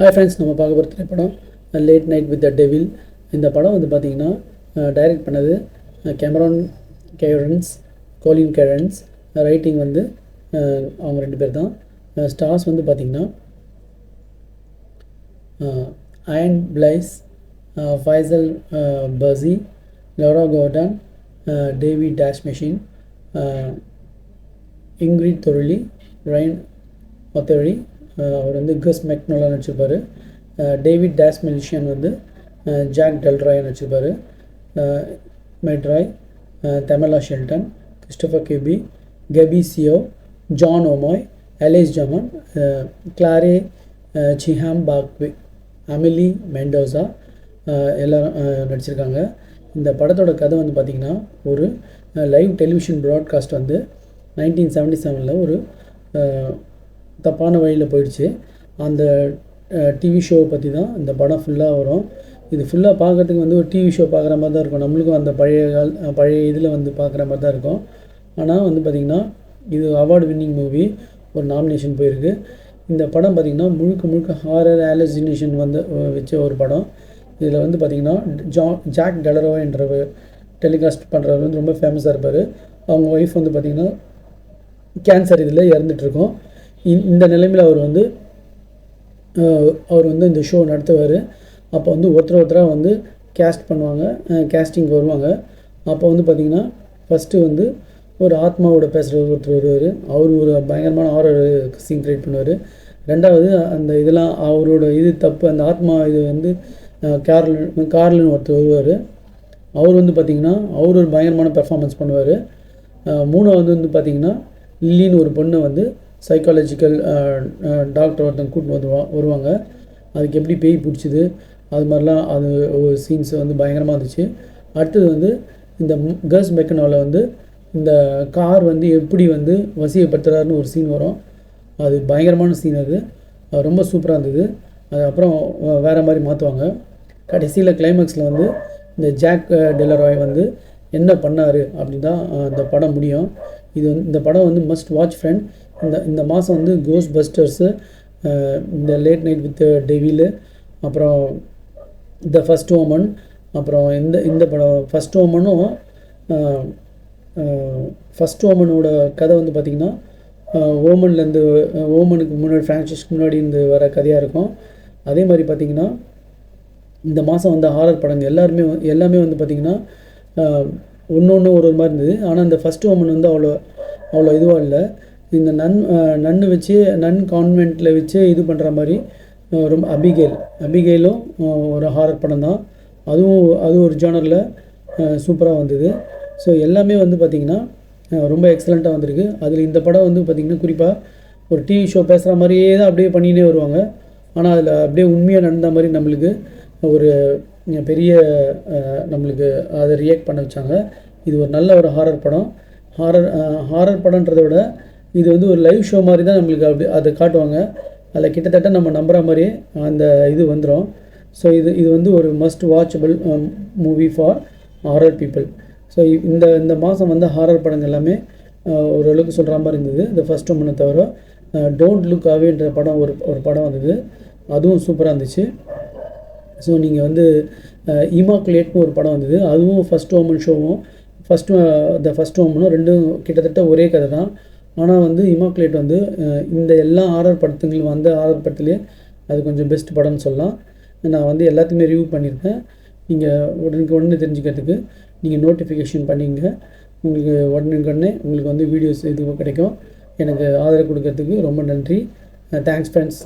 Hi friends, நம்ம பார்க்க போகிற திரைப்படம் late night with the devil. இந்த படம் வந்து பார்த்திங்கன்னா டைரக்ட் பண்ணது கேமரான் கேரன்ஸ், கோலின் கேரன்ஸ். ரைட்டிங் வந்து அவங்க 2 பேர் தான். ஸ்டார்ஸ் வந்து பார்த்திங்கன்னா அயன் பிளைஸ், ஃபைசல் பசி, லோரா கோர்டன், David dash machine, Ingrid தொருளி, Rhine ஒத்தரி, அவர் வந்து கஸ் மெக்னோலா நடிச்சிருப்பார். டேவிட் டேஸ் மெலிஷியன் வந்து ஜாக் டெல்ராய் நடிச்சிருப்பார். மெட்ராய், தமலா ஷெல்டன், கிறிஸ்டோஃபர் கியூபி, கெபி சியோ, ஜான் ஓமாய், அலேஸ் ஜமன், கிளாரே சிஹாம் பாக்வே, அமிலி மெண்டோசா எல்லோரும் நடிச்சிருக்காங்க. இந்த படத்தோட கதை வந்து பார்த்திங்கன்னா ஒரு லைவ் டெலிவிஷன் ப்ராட்காஸ்ட் வந்து 1977 ஒரு தப்பான வழியில் போயிடுச்சு. அந்த டிவி ஷோவை பற்றி தான் இந்த படம் ஃபுல்லாக வரும். இது ஃபுல்லாக பார்க்குறதுக்கு வந்து ஒரு டிவி ஷோ பார்க்குற மாதிரி தான் இருக்கும். நம்மளுக்கும் அந்த பழைய இதில் வந்து பார்க்குற மாதிரி தான் இருக்கும். ஆனால் வந்து பார்த்திங்கன்னா இது அவார்டு வின்னிங் மூவி, ஒரு நாமினேஷன் போயிருக்கு. இந்த படம் பார்த்திங்கன்னா முழுக்க ஹாரர் ஹாலுசினேஷன் வந்து வச்ச ஒரு படம். இதில் வந்து பார்த்திங்கன்னா ஜாக் டெலரோ என்றவர் டெலிகாஸ்ட் பண்ணுறவர் வந்து ரொம்ப ஃபேமஸாக இருப்பார். அவங்க ஒய்ஃப் வந்து பார்த்திங்கன்னா கேன்சர் இதில் இறந்துட்டுருக்கோம். இந்த நிலைமையில் அவர் வந்து இந்த ஷோ நடத்துவார். அப்போ வந்து ஒருத்தராக வந்து கேஸ்ட் பண்ணுவாங்க, கேஸ்டிங்க்கு வருவாங்க. அப்போ வந்து பார்த்திங்கன்னா ஃபஸ்ட்டு வந்து ஒரு ஆத்மாவோட பேசுகிற ஒருத்தர் வருவார். அவர் ஒரு பயங்கரமான ஹாரர் சீன் க்ரியேட் பண்ணுவார். ரெண்டாவது அந்த இதெல்லாம் அவரோட இது தப்பு, அந்த ஆத்மா இது வந்து கார்லன்னு ஒருத்தர் வருவார். அவர் வந்து பார்த்திங்கன்னா அவர் ஒரு பயங்கரமான பெர்ஃபார்மன்ஸ் பண்ணுவார். மூணாவது வந்து பார்த்திங்கன்னா லில்லின்னு ஒரு பொண்ணை வந்து சைக்காலஜிக்கல் டாக்டர் ஒருத்தங்க கூப்பிட்டு வருவாங்க. அதுக்கு எப்படி பேய் பிடிச்சிது அது மாதிரிலாம் அது ஒரு சீன்ஸ் வந்து பயங்கரமாக இருந்துச்சு. அடுத்தது வந்து இந்த கஸ் மெக்கனோவில் வந்து இந்த கார் வந்து எப்படி வந்து வசியப்படுத்துகிறாருன்னு ஒரு சீன் வரும். அது பயங்கரமான சீன், அது ரொம்ப சூப்பராக இருந்தது. அதுக்கப்புறம் வேறு மாதிரி மாற்றுவாங்க. கடைசியில் கிளைமேக்ஸில் வந்து இந்த ஜாக் டெலராய் வந்து என்ன பண்ணார் அப்படின்னு தான் இந்த படம் முடியும். இந்த படம் வந்து மஸ்ட் வாட்ச் ஃப்ரெண்ட். இந்த மாதம் வந்து கோஸ்ட் பஸ்டர்ஸு, இந்த லேட் நைட் வித் டெவில், அப்புறம் த ஃபஸ்ட் ஓமன், அப்புறம் இந்த படம் ஃபஸ்ட் ஓமனோட கதை வந்து பார்த்திங்கன்னா ஓமனுக்கு முன்னாடி ஃப்ரான்சைஸ்க்கு முன்னாடி இருந்து வர கதையாக இருக்கும். அதே மாதிரி பார்த்திங்கன்னா இந்த மாதம் வந்து ஹாரர் படங்கள் எல்லாமே வந்து பார்த்திங்கன்னா ஒன்று ஒரு மாதிரி இருந்தது. ஆனால் இந்த ஃபஸ்ட் ஓமன் வந்து அவ்வளோ இதுவாக இல்லை. இந்த நன் கான்வென்ட்டில் வச்சு இது பண்ணுற மாதிரி ரொம்ப அபிகேலும் ஒரு ஹாரர் படம் தான். அது ஒரு ஜானரில் சூப்பராக வந்தது. ஸோ எல்லாமே வந்து பார்த்திங்கன்னா ரொம்ப எக்ஸலண்ட்டாக வந்திருக்கு. அதில் இந்த படம் வந்து பார்த்திங்கன்னா குறிப்பாக ஒரு டிவி ஷோ பேசுகிற மாதிரியே தான் அப்படியே பண்ணிகிட்டே வருவாங்க. ஆனால் அதில் அப்படியே உண்மையாக நடந்த மாதிரி நம்மளுக்கு ஒரு பெரிய நம்மளுக்கு அதை ரியாக்ட் பண்ண வச்சாங்க. இது ஒரு நல்ல ஒரு ஹாரர் படம். ஹாரர் படன்றதை விட இது வந்து ஒரு லைவ் ஷோ மாதிரி தான் நம்மளுக்கு அப்படி அதை காட்டுவாங்க. அதில் கிட்டத்தட்ட நம்ம நம்புகிற மாதிரியே அந்த இது வந்துடும். ஸோ இது வந்து ஒரு must watchable movie for horror people. So இந்த மாதம் வந்து ஹாரர் படங்கள் எல்லாமே ஓரளவுக்கு சொல்கிற மாதிரி இருந்தது. இந்த ஃபஸ்ட் ஒன்று தவிர டோன்ட் லுக் அவேன்ற படம் ஒரு படம் வந்தது, அதுவும் சூப்பராக இருந்துச்சு. ஸோ நீங்கள் வந்து இமாக்குலேட்னு ஒரு படம் வந்தது, அதுவும் ஃபஸ்ட் ஓமன் ஷோவும் த ஃபஸ்ட் ஓமனும் ரெண்டும் கிட்டத்தட்ட ஒரே கதை தான். ஆனால் வந்து இமாக்குலேட் வந்து இந்த எல்லா ஹாரர் படத்துங்களும் வந்து ஹாரர் படத்துலேயே அது கொஞ்சம் பெஸ்ட் படம்னு சொல்லலாம். நான் வந்து எல்லாத்தையுமே ரிவ்யூ பண்ணியிருக்கேன். நீங்கள் உடனே தெரிஞ்சுக்கிறதுக்கு நீங்கள் நோட்டிஃபிகேஷன் பண்ணிங்க. உங்களுக்கு உடனே உங்களுக்கு வந்து வீடியோஸ் இது கிடைக்கும். எனக்கு ஆதரவு கொடுக்கறதுக்கு ரொம்ப நன்றி. Thanks friends.